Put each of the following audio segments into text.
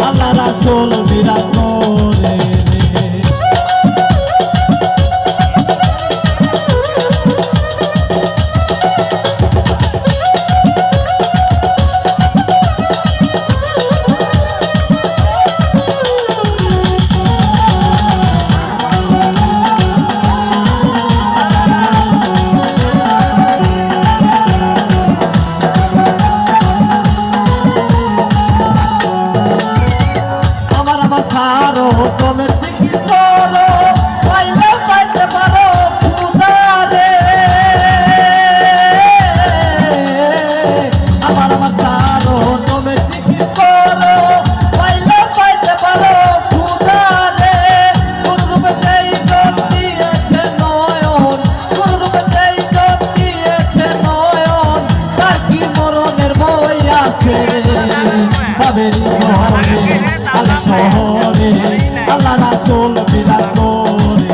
আল্লাহ রাসূল বিরাজ করে ছাড়ো তোমের জিকির করো পাইলে পাইতে পারো খুদারে আমার ছাড়ো তোমের জিকির করো পাইলে পাইতে পারো খুদারে কোন রূপে যেই জপ দিয়েছে নয়ন কোন রূপে যেই জপ দিয়েছে নয়ন তার কি মরণের বই আছে ভাবেরি ঘরে আল্লাহ শহরে আল্লাহ রাসূল বিরাজ করে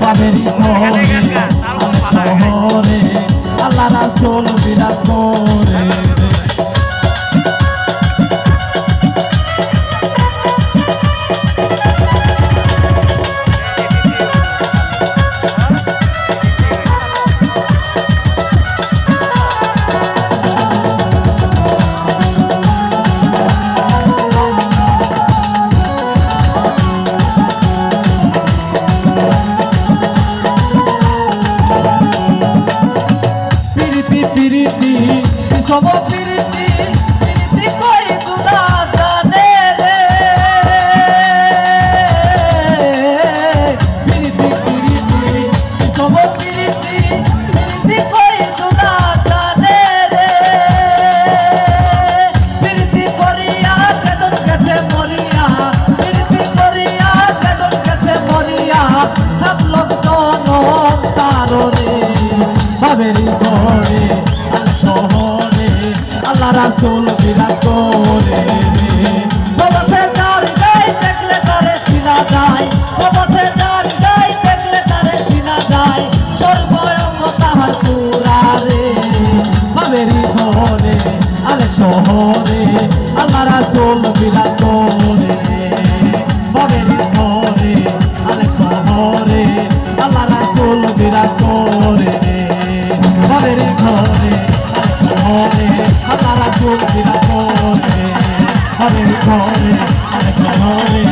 বাবেরি ঘরে আল্লাহ শহরে আল্লাহ রাসূল বিরাজ করে প্রীতি সব প্রীতি প্রীতি কই দুনা জানে রে প্রীতি প্রীতি সব প্রীতি প্রীতি কই দুনা জানে রে প্রীতি করিয়া কেদন গেছে মরিয়া প্রীতি করিয়া কেদন গেছে মরিয়া সব লোক জনম তারে বাবেরি ঘরে শহরে আল্লাহ রাসূল বিরাজ করে বাবাতে যার গায় দেখলে তারে চিনা যায় বাবাতে যার গায় দেখলে তারে চিনা যায় সর্বঙ্গ তাহার পুরা রে বাবেরি ঘরে আলে শহরে আল্লাহ রাসূল বিরাজ করে বাবেরি ঘরে আলে শহরে আল্লাহ রাসূল বিরাজ করে বাবেরি ঘরে আল্লাহ রাসূল বিরাজ করে বাবেরি ঘরে আলে শহরে